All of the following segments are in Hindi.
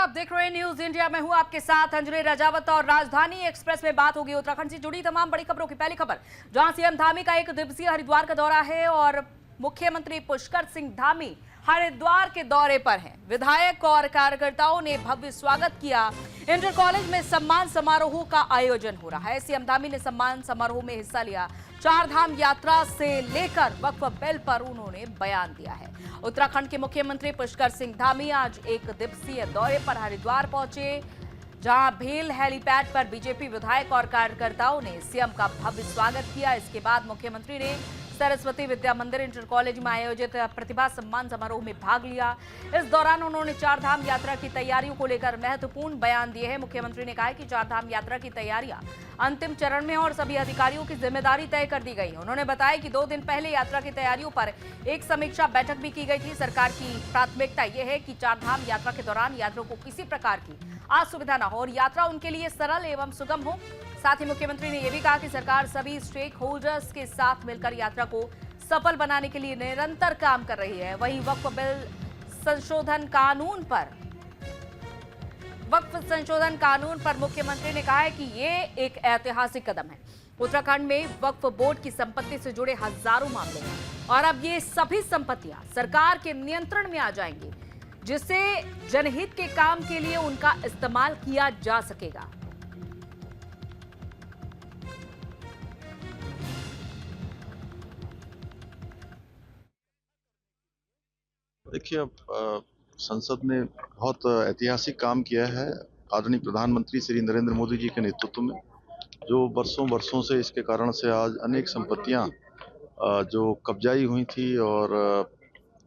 आप देख रहे हैं न्यूज इंडिया। मैं हूं आपके साथ अंजलि राजावत और राजधानी एक्सप्रेस में बात होगी उत्तराखंड से जुड़ी तमाम बड़ी खबरों की। पहली खबर, जहां सीएम धामी का एक दिवसीय हरिद्वार का दौरा है और मुख्यमंत्री पुष्कर सिंह धामी हरिद्वार के दौरे पर हैं। विधायक और कार्यकर्ताओं ने भव्य स्वागत किया। इंटर कॉलेज में सम्मान समारोह का आयोजन हो रहा है। सीएम धामी ने सम्मान समारोह में हिस्सा लिया। चार धाम यात्रा से लेकर वक्फ बिल पर उन्होंने बयान दिया है। उत्तराखंड के मुख्यमंत्री पुष्कर सिंह धामी आज एक दिवसीय दौरे पर हरिद्वार पहुंचे, जहां भेल हेलीपैड पर बीजेपी विधायक और कार्यकर्ताओं ने सीएम का भव्य स्वागत किया। इसके बाद मुख्यमंत्री ने सरस्वती विद्या मंदिर इंटर कॉलेज में आयोजित प्रतिभा सम्मान समारोह में भाग लिया। इस दौरान उन्होंने चार धाम यात्रा की तैयारियों को लेकर महत्वपूर्ण बयान दिए हैं। मुख्यमंत्री ने कहा कि चार धाम यात्रा की तैयारियां अंतिम चरण में और सभी अधिकारियों की जिम्मेदारी तय कर दी गई। उन्होंने बताया कि 2 दिन पहले यात्रा की तैयारियों पर एक समीक्षा बैठक भी की गई थी। सरकार की प्राथमिकता यह है कि चार धाम यात्रा के दौरान यात्रियों को किसी प्रकार की असुविधा न हो और यात्रा उनके लिए सरल एवं सुगम हो। साथ ही मुख्यमंत्री ने यह भी कहा कि सरकार सभी स्टेक होल्डर्स के साथ मिलकर यात्रा को सफल बनाने के लिए निरंतर काम कर रही है। वहीं वक्फ संशोधन कानून पर मुख्यमंत्री ने कहा है कि ये एक ऐतिहासिक कदम है। उत्तराखंड में वक्फ बोर्ड की संपत्ति से जुड़े हजारों मामले हैं और अब ये सभी संपत्तियां सरकार के नियंत्रण में आ जाएंगी, जिससे जनहित के काम के लिए उनका इस्तेमाल किया जा सकेगा। देखिए, अब संसद ने बहुत ऐतिहासिक काम किया है आदरणीय प्रधानमंत्री श्री नरेंद्र मोदी जी के नेतृत्व में, जो वर्षों से इसके कारण से आज अनेक संपत्तियां जो कब्जाई हुई थी और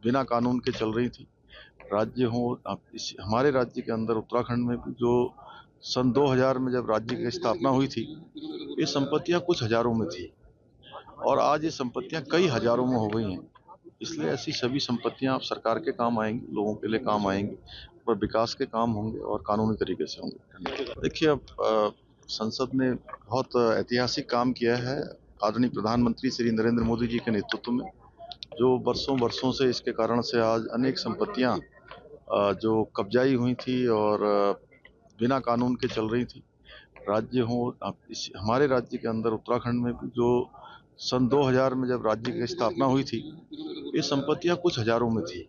बिना कानून के चल रही थी। राज्य हो, हमारे राज्य के अंदर उत्तराखंड में भी जो सन 2000 में जब राज्य की स्थापना हुई थी, ये संपत्तियां कुछ हजारों में थी और आज ये संपत्तियां कई हजारों में हो गई हैं। इसलिए ऐसी सभी संपत्तियां अब सरकार के काम आएंगी, लोगों के लिए काम आएंगी और विकास के काम होंगे और कानूनी तरीके से होंगे। देखिए, अब संसद ने बहुत ऐतिहासिक काम किया है आदरणीय प्रधानमंत्री श्री नरेंद्र मोदी जी के नेतृत्व में, जो वर्षों से इसके कारण से आज अनेक संपत्तियां जो कब्जाई हुई थी और बिना कानून के चल रही थी। राज्य हो, हमारे राज्य के अंदर उत्तराखंड में भी जो सन 2000 में जब राज्य की स्थापना हुई थी, ये संपत्तियां कुछ हजारों में थी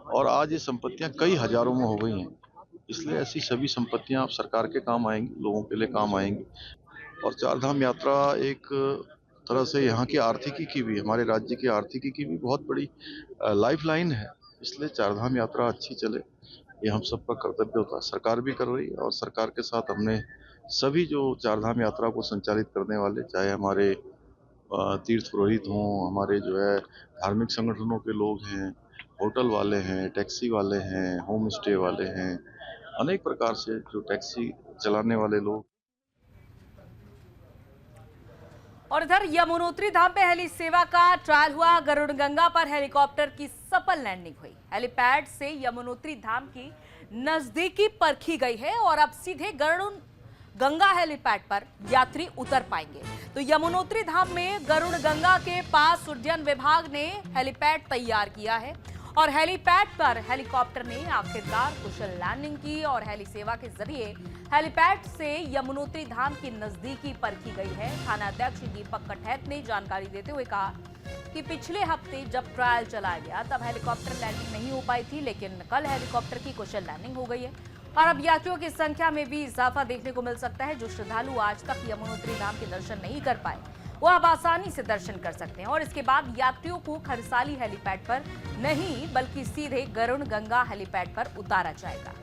और आज ये संपत्तियां कई हजारों में हो गई हैं। इसलिए ऐसी सभी संपत्तियां अब सरकार के काम आएंगी, लोगों के लिए काम आएंगी और चारधाम यात्रा एक तरह से यहाँ की आर्थिकी की भी, हमारे राज्य की आर्थिकी की भी बहुत बड़ी लाइफलाइन है। इसलिए चारधाम यात्रा अच्छी चले, ये हम सबका कर्तव्य होता है। सरकार भी कर रही है और सरकार के साथ हमने सभी जो चारधाम यात्रा को संचालित करने वाले, चाहे हमारे तीर्थ पुरोहित हों, हमारे जो है धार्मिक संगठनों के लोग हैं, होटल वाले हैं, टैक्सी वाले हैं, होम स्टे वाले हैं, अनेक प्रकार से जो टैक्सी चलाने वाले लोग। और इधर यमुनोत्री धाम पे हेली सेवा का ट्रायल हुआ। गरुड़ गंगा पर हेलीकॉप्टर की सफल लैंडिंग हुई। हेलीपैड से यमुनोत्री धाम की नजदीकी परखी गई है और अब सीधे गरुड़ गंगा हेलीपैड पर यात्री उतर पाएंगे। तो यमुनोत्री धाम में गरुड़ गंगा के पास उड्डयन विभाग ने हेलीपैड तैयार किया है और हेलीपैड पर हेलीकॉप्टर ने आखिरकार कुशल लैंडिंग की और हेली सेवा के जरिए हेलीपैड से यमुनोत्री धाम की नजदीकी परखी गई है। थानाध्यक्ष दीपक कठैत ने जानकारी देते हुए कहा कि पिछले हफ्ते जब ट्रायल चलाया गया तब हेलीकॉप्टर लैंडिंग नहीं हो पाई थी, लेकिन कल हेलीकॉप्टर की कुशल लैंडिंग हो गई है और अब यात्रियों की संख्या में भी इजाफा देखने को मिल सकता है। जो श्रद्धालु आज तक यमुनोत्री धाम के दर्शन नहीं कर पाए, वो अब आसानी से दर्शन कर सकते हैं और इसके बाद यात्रियों को खरसाली हेलीपैड पर नहीं बल्कि सीधे गरुड़ गंगा हेलीपैड पर उतारा जाएगा।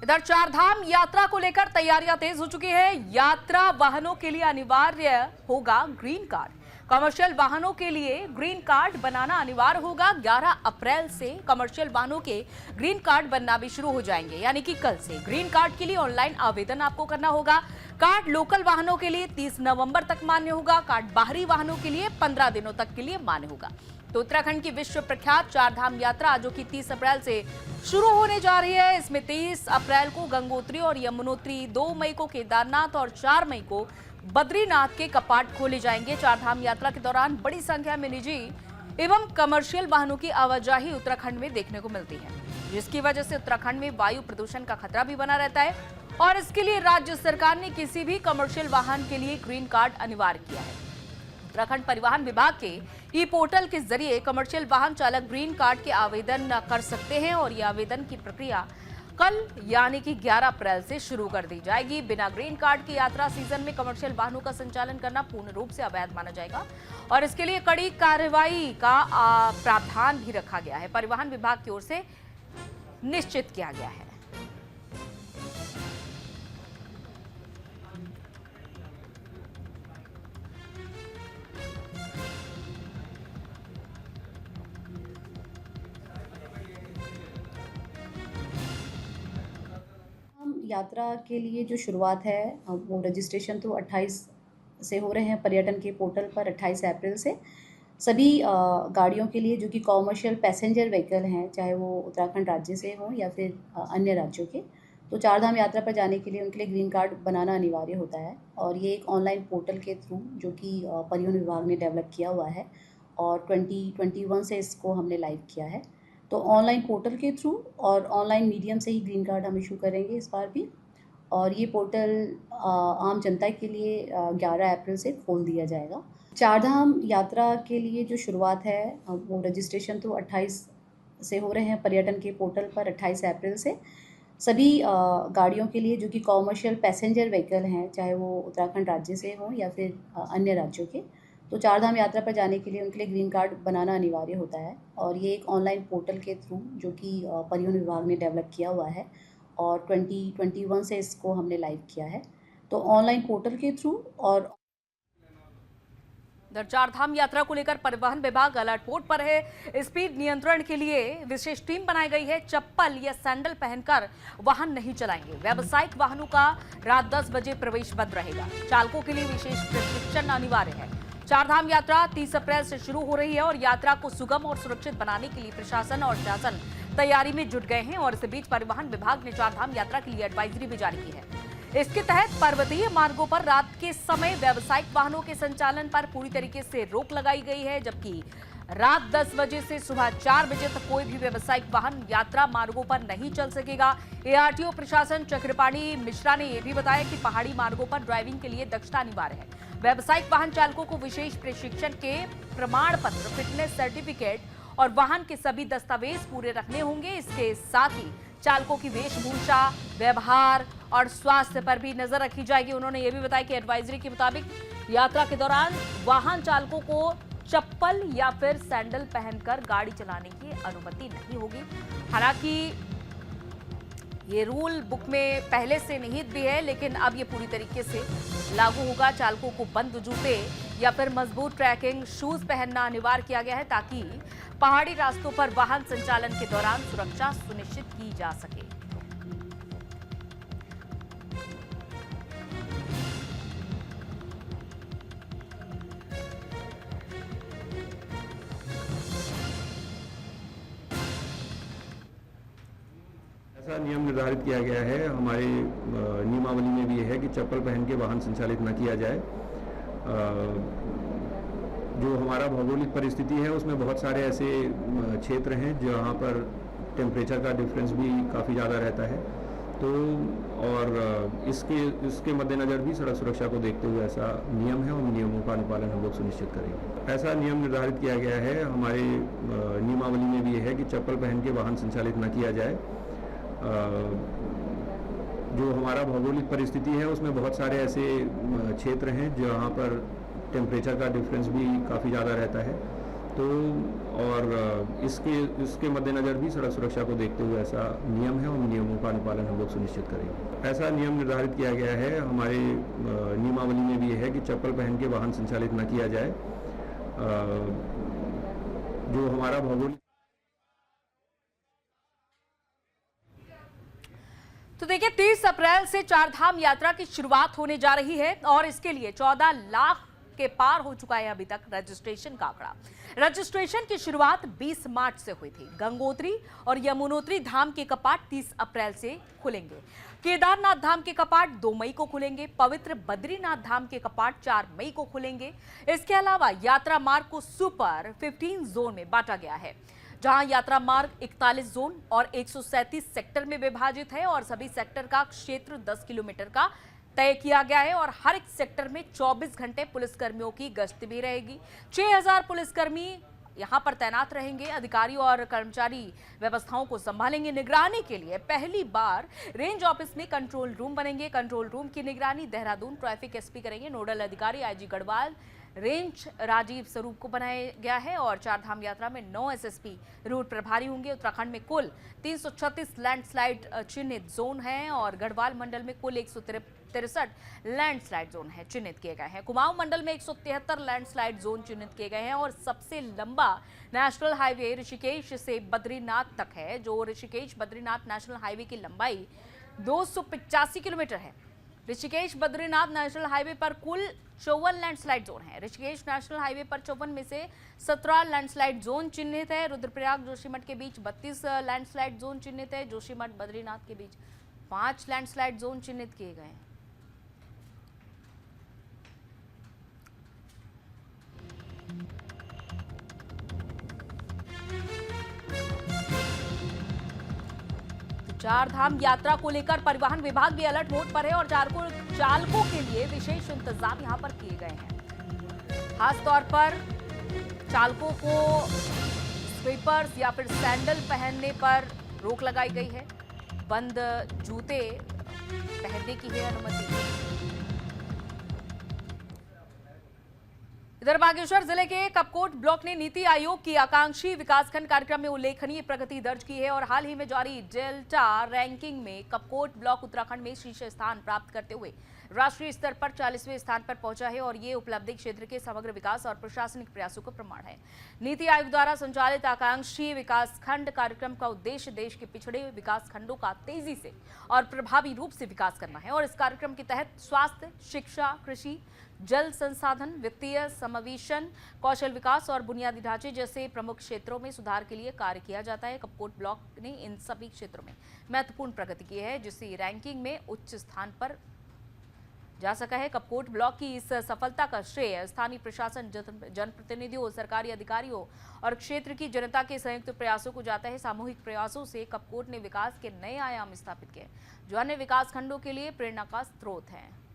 इधर चारधाम यात्रा को लेकर तैयारियां तेज हो चुकी है। यात्रा वाहनों के लिए अनिवार्य होगा ग्रीन कार्ड। कमर्शियल वाहनों के लिए ग्रीन कार्ड बनाना अनिवार्य होगा। 11 अप्रैल से कमर्शियल वाहनों के ग्रीन कार्ड बनना भी शुरू हो जाएंगे, यानी कि कल से। ग्रीन कार्ड के लिए ऑनलाइन आवेदन आपको करना होगा। कार्ड लोकल वाहनों के लिए 30 नवंबर तक मान्य होगा। कार्ड बाहरी वाहनों के लिए 15 दिनों तक के लिए मान्य होगा। तो उत्तराखंड की विश्व प्रख्यात चारधाम यात्रा जो कि 30 अप्रैल से शुरू होने जा रही है, इसमें 23 अप्रैल को गंगोत्री और यमुनोत्री, 2 मई को केदारनाथ और 4 मई को बद्रीनाथ के कपाट खोले जाएंगे। चारधाम यात्रा के दौरान बड़ी संख्या में निजी एवं कमर्शियल वाहनों की आवाजाही उत्तराखंड में देखने को मिलती है, जिसकी वजह से उत्तराखंड में वायु प्रदूषण का खतरा भी बना रहता है। और इसके लिए राज्य सरकार ने किसी भी कमर्शियल वाहन के लिए ग्रीन कार्ड अनिवार्य किया है। उत्तराखंड परिवहन विभाग के ई पोर्टल के जरिए कमर्शियल वाहन चालक ग्रीन कार्ड के आवेदन कर सकते हैं और ये आवेदन की प्रक्रिया कल यानी कि 11 अप्रैल से शुरू कर दी जाएगी। बिना ग्रीन कार्ड की यात्रा सीजन में कमर्शियल वाहनों का संचालन करना पूर्ण रूप से अवैध माना जाएगा और इसके लिए कड़ी कार्रवाई का प्रावधान भी रखा गया है, परिवहन विभाग की ओर से निश्चित किया गया है। यात्रा के लिए जो शुरुआत है वो रजिस्ट्रेशन तो 28 से हो रहे हैं पर्यटन के पोर्टल पर। 28 अप्रैल से सभी गाड़ियों के लिए जो कि कॉमर्शियल पैसेंजर व्हीकल हैं, चाहे वो उत्तराखंड राज्य से हों या फिर अन्य राज्यों के, तो चारधाम यात्रा पर जाने के लिए उनके लिए ग्रीन कार्ड बनाना अनिवार्य होता है। और ये एक ऑनलाइन पोर्टल के थ्रू जो कि परिवहन विभाग ने डेवलप किया हुआ है और 2021 से इसको हमने लाइव किया है। तो ऑनलाइन पोर्टल के थ्रू और ऑनलाइन मीडियम से ही ग्रीन कार्ड हम इशू करेंगे इस बार भी। और ये पोर्टल आम जनता के लिए 11 अप्रैल से खोल दिया जाएगा। चारधाम यात्रा के लिए जो शुरुआत है वो रजिस्ट्रेशन तो 28 से हो रहे हैं पर्यटन के पोर्टल पर। 28 अप्रैल से सभी गाड़ियों के लिए जो कि कॉमर्शियल पैसेंजर व्हीकल हैं, चाहे वो उत्तराखंड राज्य से हों या फिर अन्य राज्यों के, तो चारधाम यात्रा पर जाने के लिए उनके लिए ग्रीन कार्ड बनाना अनिवार्य होता है। और ये एक ऑनलाइन पोर्टल के थ्रू जो कि परिवहन विभाग ने डेवलप किया हुआ है और 2021 से इसको हमने लाइव किया है। तो ऑनलाइन पोर्टल के थ्रू और चारधाम यात्रा को लेकर परिवहन विभाग अलर्ट मोड पर है। स्पीड नियंत्रण के लिए विशेष टीम बनाई गई है। चप्पल या सैंडल पहनकर वाहन नहीं चलाएंगे। व्यावसायिक वाहनों का रात 10 बजे प्रवेश बंद रहेगा। चालकों के लिए विशेष प्रशिक्षण अनिवार्य है। चारधाम यात्रा 30 अप्रैल से शुरू हो रही है और यात्रा को सुगम और सुरक्षित बनाने के लिए प्रशासन और शासन तैयारी में जुट गए हैं। और इस बीच परिवहन विभाग ने चारधाम यात्रा के लिए एडवाइजरी भी जारी की है। इसके तहत पर्वतीय मार्गों पर रात के समय व्यावसायिक वाहनों के संचालन पर पूरी तरीके से रोक लगाई गई है, जबकि रात 10 बजे से सुबह 4 बजे तक कोई भी व्यावसायिक वाहन यात्रा मार्गों पर नहीं चल सकेगा। एआरटीओ प्रशासन चक्रपाणी मिश्रा ने यह भी बताया कि पहाड़ी मार्गों पर ड्राइविंग के लिए दक्षता अनिवार्य है। व्यावसायिक वाहन चालकों को विशेष प्रशिक्षण के प्रमाण पत्र, फिटनेस सर्टिफिकेट और वाहन के सभी दस्तावेज पूरे रखने होंगे। इसके साथ ही चालकों की वेशभूषा, व्यवहार और स्वास्थ्य पर भी नजर रखी जाएगी। उन्होंने ये भी बताया कि एडवाइजरी के मुताबिक यात्रा के दौरान वाहन चालकों को चप्पल या फिर सैंडल पहनकर गाड़ी चलाने की अनुमति नहीं होगी। हालांकि ये रूल बुक में पहले से निहित भी है, लेकिन अब ये पूरी तरीके से लागू होगा। चालकों को बंद जूते या फिर मजबूत ट्रैकिंग शूज पहनना अनिवार्य किया गया है, ताकि पहाड़ी रास्तों पर वाहन संचालन के दौरान सुरक्षा सुनिश्चित की जा सके। ऐसा नियम निर्धारित किया गया है, हमारे नियमावली में भी है कि चप्पल पहन के वाहन संचालित न किया जाए। जो हमारा भौगोलिक परिस्थिति है उसमें बहुत सारे ऐसे क्षेत्र हैं जहाँ पर टेम्परेचर का डिफरेंस भी काफ़ी ज़्यादा रहता है, तो और इसके मद्देनज़र भी सड़क सुरक्षा को देखते हुए ऐसा नियम है, उन नियमों का अनुपालन हम लोग सुनिश्चित करेंगे। ऐसा नियम निर्धारित किया गया है, हमारे नियमावली में भी है कि चप्पल पहन के वाहन संचालित न किया जाए। जो हमारा भौगोलिक परिस्थिति है उसमें बहुत सारे ऐसे क्षेत्र हैं जहाँ पर टेम्परेचर का डिफरेंस भी काफ़ी ज़्यादा रहता है, तो और इसके मद्देनज़र भी सड़क सुरक्षा को देखते हुए ऐसा नियम है, उन नियमों का अनुपालन हम लोग सुनिश्चित करेंगे। ऐसा नियम निर्धारित किया गया है, हमारे नियमावली में भी है कि चप्पल पहन के वाहन संचालित न किया जाए। जो हमारा भौगोलिक तो देखिए 30 अप्रैल से चारधाम यात्रा की शुरुआत होने जा रही है और इसके लिए 14 लाख के पार हो चुका है अभी तक रजिस्ट्रेशन का आंकड़ा। रजिस्ट्रेशन की शुरुआत 20 मार्च से हुई थी। गंगोत्री और यमुनोत्री धाम के कपाट 30 अप्रैल से खुलेंगे। केदारनाथ धाम के कपाट 2 मई को खुलेंगे। पवित्र बद्रीनाथ धाम के कपाट 4 मई को खुलेंगे। इसके अलावा यात्रा मार्ग को सुपर 15 जोन में बांटा गया है, जहां यात्रा मार्ग 41 जोन और 137 सेक्टर में विभाजित है और सभी सेक्टर का क्षेत्र 10 किलोमीटर का तय किया गया है और हर एक सेक्टर में 24 घंटे पुलिसकर्मियों की गश्त भी रहेगी। 6000 पुलिसकर्मी यहां पर तैनात रहेंगे। अधिकारी और कर्मचारी व्यवस्थाओं को संभालेंगे। निगरानी के लिए पहली बार रेंज ऑफिस में कंट्रोल रूम बनेंगे। कंट्रोल रूम की निगरानी देहरादून ट्रैफिक एसपी करेंगे। नोडल अधिकारी आईजी गढ़वाल रेंज राजीव स्वरूप को बनाया गया है और चारधाम यात्रा में 9 एसएसपी रूट प्रभारी होंगे। उत्तराखंड में कुल 336 लैंडस्लाइड चिन्हित जोन हैं और गढ़वाल मंडल में कुल 163 लैंडस्लाइड जोन है चिन्हित किए गए हैं। कुमाऊं मंडल में 173 लैंडस्लाइड जोन चिन्हित किए गए हैं और सबसे लंबा नेशनल हाईवे ऋषिकेश से बद्रीनाथ तक है, जो ऋषिकेश बद्रीनाथ नेशनल हाईवे की लंबाई 285 किलोमीटर है। ऋषिकेश बद्रीनाथ नेशनल हाईवे पर कुल 54 लैंडस्लाइड जोन है। ऋषिकेश नेशनल हाईवे पर 54 में से 17 लैंडस्लाइड जोन चिन्हित है। रुद्रप्रयाग जोशीमठ के बीच 32 लैंडस्लाइड जोन चिन्हित है। जोशीमठ बद्रीनाथ के बीच 5 लैंडस्लाइड जोन चिन्हित किए गए हैं। चारधाम यात्रा को लेकर परिवहन विभाग भी अलर्ट मोड पर है और चालकों के लिए विशेष इंतजाम यहां पर किए गए हैं। खास तौर पर चालकों को स्लीपर्स या फिर सैंडल पहनने पर रोक लगाई गई है। बंद जूते पहनने की है अनुमति। इधर बागेश्वर जिले के कपकोट ब्लॉक ने नीति आयोग की आकांक्षी विकासखंड कार्यक्रम में उल्लेखनीय प्रगति दर्ज की है और हाल ही में जारी डेल्टा रैंकिंग में कपकोट ब्लॉक उत्तराखंड में शीर्ष स्थान प्राप्त करते हुए राष्ट्रीय स्तर पर 40वें स्थान पर पहुंचा है और ये उपलब्धि क्षेत्र के समग्र विकास और प्रशासनिक प्रयासों का प्रमाण है। नीति आयोग द्वारा संचालित आकांक्षी विकासखंड कार्यक्रम का उद्देश्य देश के पिछड़े विकासखंडों का तेजी से और प्रभावी रूप से विकास करना है और इस कार्यक्रम के तहत स्वास्थ्य, शिक्षा, कृषि, जल संसाधन, वित्तीय समावेशन, कौशल विकास और बुनियादी ढांचे जैसे प्रमुख क्षेत्रों में सुधार के लिए कार्य किया जाता है। कपकोट ब्लॉक ने इन सभी क्षेत्रों में महत्वपूर्ण प्रगति की है, जिससे रैंकिंग में उच्च स्थान पर जा सका है। कपकोट ब्लॉक की इस सफलता का श्रेय स्थानीय प्रशासन, जनप्रतिनिधियों, सरकारी अधिकारियों और क्षेत्र की जनता के संयुक्त प्रयासों को जाता है। सामूहिक प्रयासों से कपकोट ने विकास के नए आयाम स्थापित किए, जो अन्य विकास खंडों के लिए प्रेरणा का स्रोत है।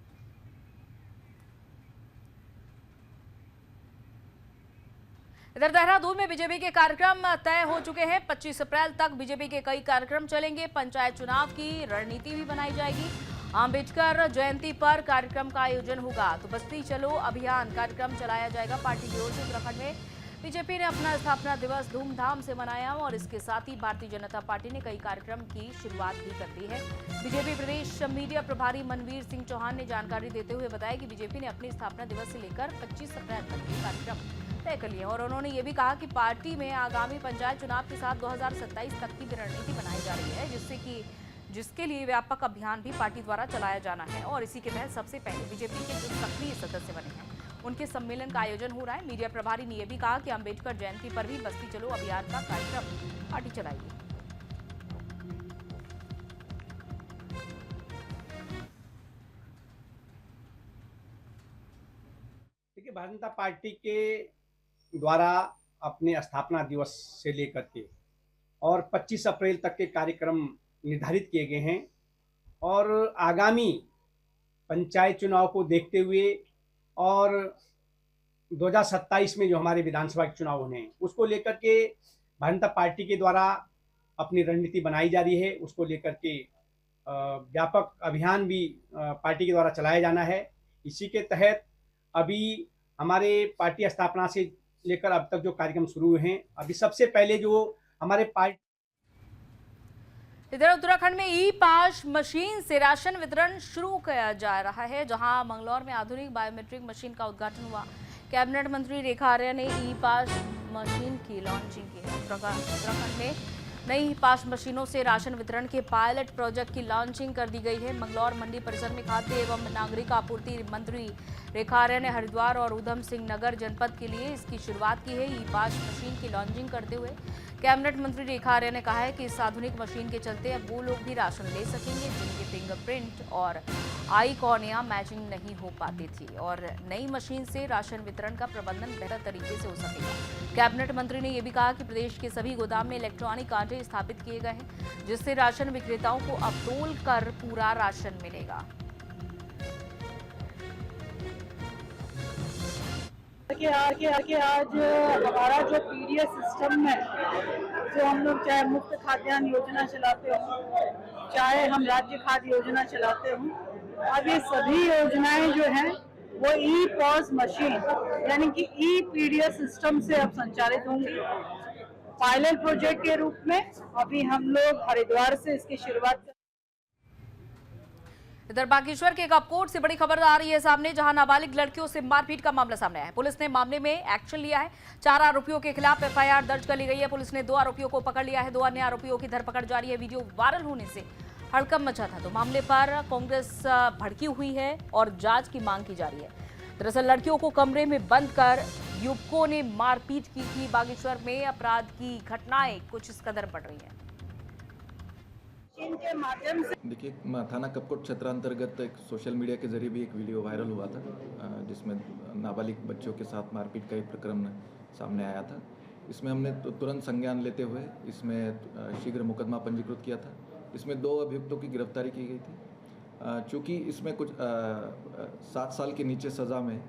इधर देहरादून में बीजेपी के कार्यक्रम तय हो चुके हैं। 25 अप्रैल तक बीजेपी के कई कार्यक्रम चलेंगे। पंचायत चुनाव की रणनीति भी बनाई जाएगी। अंबेडकर जयंती पर कार्यक्रम का आयोजन होगा। तो बस्ती चलो अभियान कार्यक्रम चलाया जाएगा। पार्टी की ओर से उत्तराखंड में बीजेपी ने अपना स्थापना दिवस धूमधाम से मनाया और इसके साथ ही भारतीय जनता पार्टी ने कई कार्यक्रम की शुरुआत भी कर दी है। बीजेपी प्रदेश मीडिया प्रभारी मनवीर सिंह चौहान ने जानकारी देते हुए बताया कि बीजेपी ने अपनी स्थापना दिवस से लेकर 25 अप्रैल तक के कार्यक्रम तय कर लिए और उन्होंने ये भी कहा कि पार्टी में आगामी पंचायत चुनाव के साथ 2027 तक की रणनीति बनाई जा रही है, जिसके लिए व्यापक अभियान भी पार्टी द्वारा चलाया जाना है और इसी के तहत सबसे पहले बीजेपी के जो सक्रिय सदस्य बने हैं उनके सम्मेलन का आयोजन हो रहा है। मीडिया प्रभारी ने यह भी कहा कि अंबेडकर जयंती पर भी बस्ती चलो अभियान का कार्यक्रम पार्टी चलाएगी। देखिए, भारतीय जनता पार्टी के द्वारा अपने स्थापना दिवस से लेकर के और 25 अप्रैल तक के कार्यक्रम निर्धारित किए गए हैं और आगामी पंचायत चुनाव को देखते हुए और 2027 में जो हमारे विधानसभा के चुनाव होने हैं उसको लेकर के भारतीय जनता पार्टी के द्वारा अपनी रणनीति बनाई जा रही है। उसको लेकर के व्यापक अभियान भी पार्टी के द्वारा चलाया जाना है। इसी के तहत अभी हमारे पार्टी स्थापना से लेकर अब तक जो कार्यक्रम शुरू हुए हैं, अभी सबसे पहले जो हमारे पार्टी इधर उत्तराखंड में ई पास मशीन से राशन वितरण शुरू किया जा रहा है, जहां मंगलौर में आधुनिक बायोमेट्रिक मशीन का उद्घाटन हुआ। कैबिनेट मंत्री रेखा आर्या ने ई पास मशीन की लॉन्चिंग की है। उत्तराखंड में नई पास मशीनों से राशन वितरण के पायलट प्रोजेक्ट की लॉन्चिंग कर दी गई है। मंगलौर मंडी परिसर में खाद्य एवं नागरिक आपूर्ति मंत्री रेखा आर्या ने हरिद्वार और ऊधम सिंह नगर जनपद के लिए इसकी शुरुआत की है। ई पास मशीन की लॉन्चिंग करते हुए कैबिनेट मंत्री रेखा आर्या ने कहा है कि इस आधुनिक मशीन के चलते अब वो लोग भी राशन ले सकेंगे जिनके फिंगरप्रिंट और आई कॉर्निया मैचिंग नहीं हो पाती थी, और नई मशीन से राशन वितरण का प्रबंधन बेहतर तरीके से हो सकेगा। कैबिनेट मंत्री ने यह भी कहा कि प्रदेश के सभी गोदाम में इलेक्ट्रॉनिक कांटे स्थापित किए गए हैं, जिससे राशन विक्रेताओं को अब तोल कर पूरा राशन मिलेगा। आज हमारा जो पीडीएस सिस्टम है, जो हम लोग चाहे मुफ्त खाद्यान्न योजना चलाते हो, चाहे हम राज्य खाद्य योजना चलाते हो, अब ये सभी योजनाएं जो हैं वो ई पॉस मशीन यानी कि ई पीडीएस सिस्टम से अब संचालित होंगी। पायलट प्रोजेक्ट के रूप में अभी हम लोग हरिद्वार से इसकी शुरुआत। इधर बागेश्वर के कपकोट से बड़ी खबर आ रही है सामने, जहां नाबालिग लड़कियों से मारपीट का मामला सामने आया है। पुलिस ने मामले में एक्शन लिया है। 4 आरोपियों के खिलाफ एफआईआर दर्ज कर ली गई है। पुलिस ने 2 आरोपियों को पकड़ लिया है। 2 अन्य आरोपियों की धरपकड़ जारी है। वीडियो वायरल होने से हड़कंप मचा था, तो मामले पर कांग्रेस भड़की हुई है और जांच की मांग की जा रही है। दरअसल लड़कियों को कमरे में बंद कर युवकों ने मारपीट की थी। बागेश्वर में अपराध की घटनाएं कुछ इस कदर बढ़ रही हैं। इनके माध्यम से देखिए, थाना कपकोट क्षेत्रांतर्गत एक सोशल मीडिया के जरिए भी एक वीडियो वायरल हुआ था, जिसमें नाबालिग बच्चों के साथ मारपीट का एक प्रकरण सामने आया था। इसमें हमने तुरंत संज्ञान लेते हुए इसमें शीघ्र मुकदमा पंजीकृत किया था। इसमें 2 अभियुक्तों की गिरफ्तारी की गई थी। चूँकि इसमें कुछ 7 साल के नीचे सज़ा में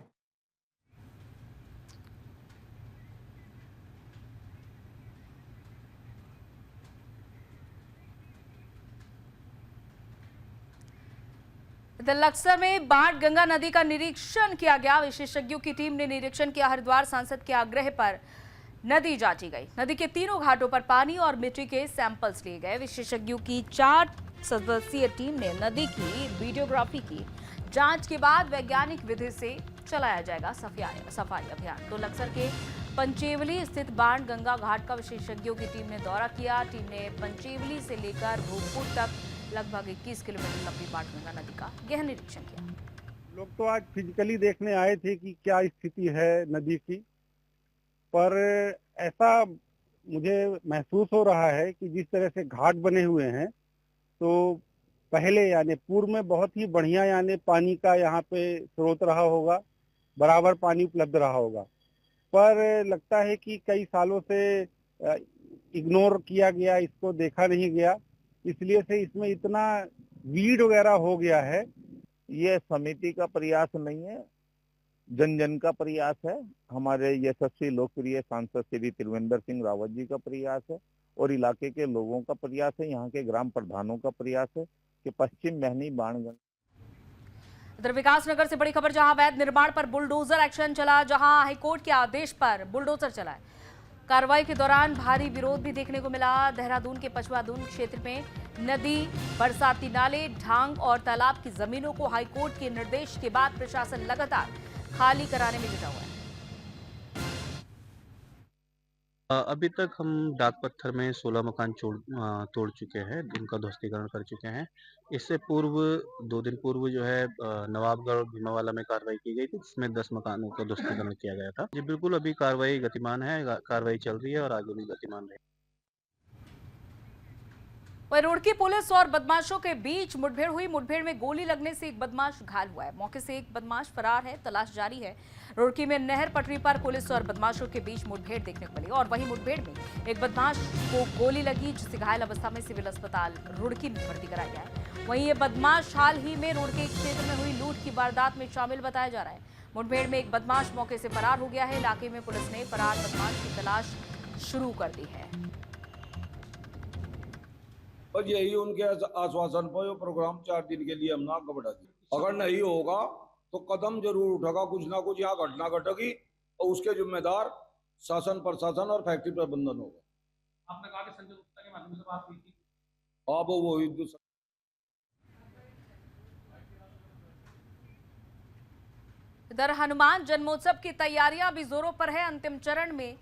लक्सर में बाढ़ गंगा नदी का निरीक्षण किया गया। विशेषज्ञों की टीम ने निरीक्षण किया। हरिद्वार सांसद के आग्रह पर नदी जांची गई। नदी के तीनों घाटों पर पानी और मिट्टी के सैंपल्स लिए गए। विशेषज्ञों की 4 सदस्यीय टीम ने नदी की वीडियोग्राफी की। जांच के बाद वैज्ञानिक विधि से चलाया जाएगा सफाई अभियान। तो लक्सर के पंचेवली स्थित बाढ़ गंगा घाट का विशेषज्ञों की टीम ने दौरा किया। टीम ने पंचेवली से लेकर भूपुर तक लगभग 21 किलोमीटर लंबी बाढ़ गंगा नदी का गहन निरीक्षण किया। लोग तो आज फिजिकली देखने आए थे कि क्या स्थिति है नदी की, पर ऐसा मुझे महसूस हो रहा है कि जिस तरह से घाट बने हुए हैं, तो पहले यानी पूर्व में बहुत ही बढ़िया यानी पानी का यहाँ पे स्रोत रहा होगा, बराबर पानी उपलब्ध रहा होगा, पर लगता है कि कई सालों से इग्नोर किया गया, इसको देखा नहीं गया, इसलिए से इसमें इतना वीड वगैरह हो गया है। ये समिति का प्रयास नहीं है, जन जन का प्रयास है। हमारे यशस्वी लोकप्रिय सांसद श्री त्रिवेंद्र सिंह रावत जी का प्रयास है और इलाके के लोगों का प्रयास है, यहाँ के ग्राम प्रधानों का प्रयास है कि पश्चिम महनी बाणगंगा। इधर विकासनगर से बड़ी खबर, जहां अवैध निर्माण पर बुलडोजर एक्शन चला। जहां हाईकोर्ट के आदेश पर बुलडोजर चला है। कार्रवाई के दौरान भारी विरोध भी देखने को मिला। देहरादून के पचवादून क्षेत्र में नदी, बरसाती नाले, ढांग और तालाब की जमीनों को हाईकोर्ट के निर्देश के बाद प्रशासन लगातार खाली कराने में जुटा हुआ है। अभी तक हम डाक पत्थर में 16 मकान तोड़ चुके हैं, जिनका ध्वस्तीकरण कर चुके हैं। इससे पूर्व 2 दिन पूर्व जो है नवाबगढ़ और भीमावाला में कार्रवाई की गई थी, जिसमें 10 मकानों का ध्वस्तीकरण किया गया था। जी बिल्कुल, अभी कार्रवाई गतिमान है, कार्रवाई चल रही है और आगे भी गतिमान रहेगी। रुड़की पुलिस और बदमाशों के बीच मुठभेड़ हुई। मुठभेड़ में गोली लगने से एक बदमाश घायल हुआ है। मौके से एक बदमाश फरार है, तलाश जारी है। रुड़की में नहर पटरी पर पुलिस और बदमाशों के बीच मुठभेड़ देखने को मिली और वहीं मुठभेड़ में एक बदमाश को गोली लगी, जिसे घायल अवस्था में सिविल अस्पताल रुड़की में भर्ती कराया गया है। वहीं ये बदमाश हाल ही में रुड़की क्षेत्र में हुई लूट की वारदात में शामिल बताया जा रहा है। मुठभेड़ में एक बदमाश मौके से फरार हो गया है। इलाके में पुलिस ने फरार बदमाश की तलाश शुरू कर दी है। और यही उनके आश्वासन पर ये प्रोग्राम 4 दिन के लिए हमने आगे बढ़ा दिया। अगर नहीं होगा तो कदम जरूर उठेगा, कुछ ना कुछ यहाँ घटना घटेगी और उसके जिम्मेदार शासन, प्रशासन और फैक्ट्री प्रबंधन होगा। आपने कहा कि संजय गुप्ता के माध्यम से बात हुई थी, आप वो इधर हनुमान जन्मोत्सव की तैयारियां भी जोरों पर है। अंतिम चरण में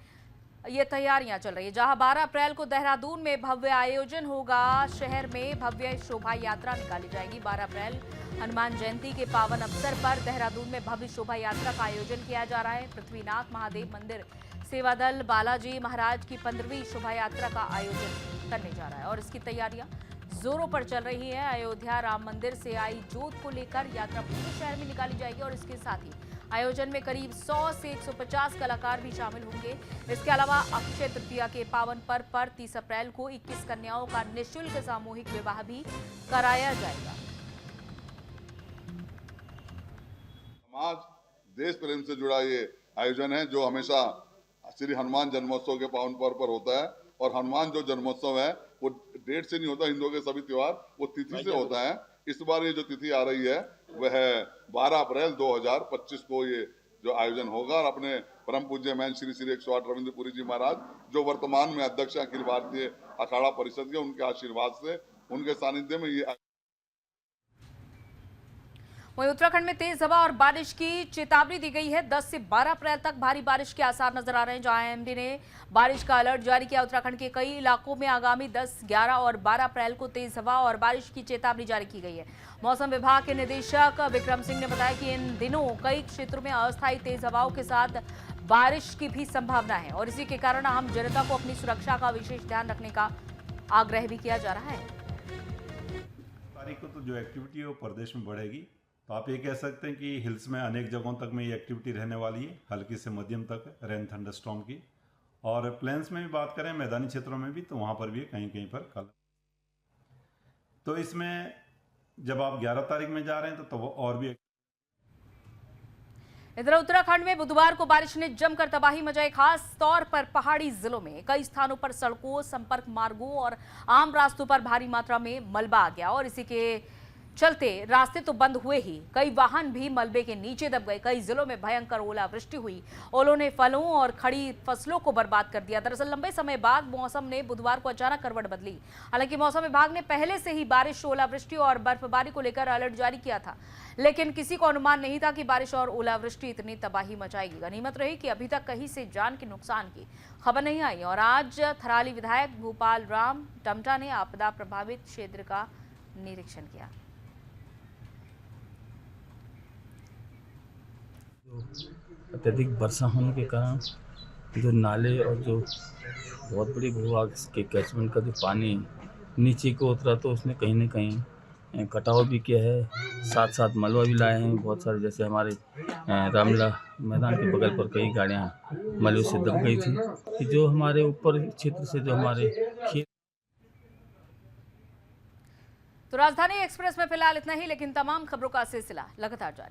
ये तैयारियां चल रही है, जहां 12 अप्रैल को देहरादून में भव्य आयोजन होगा। शहर में भव्य शोभा यात्रा निकाली जाएगी। 12 अप्रैल हनुमान जयंती के पावन अवसर पर देहरादून में भव्य शोभा यात्रा का आयोजन किया जा रहा है। पृथ्वीनाथ महादेव मंदिर सेवा दल बालाजी महाराज की 15वीं शोभा यात्रा का आयोजन करने जा रहा है और इसकी तैयारियां जोरों पर चल रही है। अयोध्या राम मंदिर से आई जोत को लेकर यात्रा पूरे शहर में निकाली जाएगी और इसके साथ ही आयोजन में करीब 100 से 150 कलाकार भी शामिल होंगे। इसके अलावा अक्षय तृतीया के पावन पर्व पर 30 अप्रैल को 21 कन्याओं का निःशुल्क सामूहिक विवाह भी कराया जाएगा। समाज देश प्रेम से जुड़ा ये आयोजन है जो हमेशा श्री हनुमान जन्मोत्सव के पावन पर्व पर होता है। और हनुमान जो जन्मोत्सव है वो डेट से नहीं होता, हिंदुओं के सभी त्योहार वो तिथि से होता है। इस बार ये जो तिथि आ रही है वह 12 अप्रैल 2025 को ये जो आयोजन होगा और अपने परम पूज्य महंत श्री श्री 108 रविंद्रपुरी जी महाराज जो वर्तमान में अध्यक्ष अखिल भारतीय अखाड़ा परिषद के, उनके आशीर्वाद से, उनके सानिध्य में ये। वहीं उत्तराखंड में तेज हवा और बारिश की चेतावनी दी गई है। 10 से 12 अप्रैल तक भारी बारिश के आसार नजर आ रहे हैं। जहां आईएमडी ने बारिश का अलर्ट जारी किया। उत्तराखंड के कई इलाकों में आगामी 10, 11 और 12 अप्रैल को तेज हवा और बारिश की चेतावनी जारी की गई है। मौसम विभाग के निदेशक विक्रम सिंह ने बताया कि इन दिनों कई क्षेत्रों में अस्थायी तेज हवाओं के साथ बारिश की भी संभावना है और इसी के कारण आम जनता को अपनी सुरक्षा का विशेष ध्यान रखने का आग्रह भी किया जा रहा है। तारीख को तो जो एक्टिविटी है वो प्रदेश में बढ़ेगी, तो आप ये कह सकते हैं कि हिल्स में अनेक जगहों तक में ये एक्टिविटी रहने वाली है, हल्की से मध्यम तक रेन थंडरस्टॉर्म की। और प्लेन्स में भी बात करें, मैदानी क्षेत्रों में भी, तो वहाँ पर भी कहीं कहीं पर कल। तो इसमें जब आप 11 तारीख में जा रहे हैं तो वो और भी। इधर उत्तराखंड में बुधवार को बारिश ने जमकर तबाही मचाई। खास तौर पर पहाड़ी जिलों में कई स्थानों पर सड़कों, संपर्क मार्गों और आम रास्तों पर भारी मात्रा में मलबा आ गया और इसी के चलते रास्ते तो बंद हुए ही, कई वाहन भी मलबे के नीचे दब गए। कई जिलों में भयंकर ओलावृष्टि हुई। ओलों ने फलों और खड़ी फसलों को बर्बाद कर दिया। दरअसल लंबे समय बाद मौसम ने बुधवार को अचानक करवट बदली। हालांकि मौसम विभाग ने पहले से ही बारिश, ओलावृष्टि और बर्फबारी को लेकर अलर्ट जारी किया था, लेकिन किसी को अनुमान नहीं था कि बारिश और ओलावृष्टि इतनी तबाही मचाएगी। गनीमत रही कि अभी तक कहीं से जान के नुकसान की खबर नहीं आई। और आज थराली विधायक भूपाल राम टमटा ने आपदा प्रभावित क्षेत्र का निरीक्षण किया। अत्यधिक वर्षा होने के कारण जो नाले और जो बहुत बड़ी भूभाग के कैचमेंट का जो पानी नीचे को उतरा, तो उसने कहीं न कहीं कटाव भी किया है, साथ साथ मलबा भी लाए हैं बहुत सारे। जैसे हमारे रामला मैदान के बगल पर कई गाड़ियाँ मलबे से दब गई थी कि जो हमारे ऊपर क्षेत्र से जो हमारे खेत। तो राजधानी एक्सप्रेस में फिलहाल इतना ही, लेकिन तमाम खबरों का सिलसिला लगातार जारी।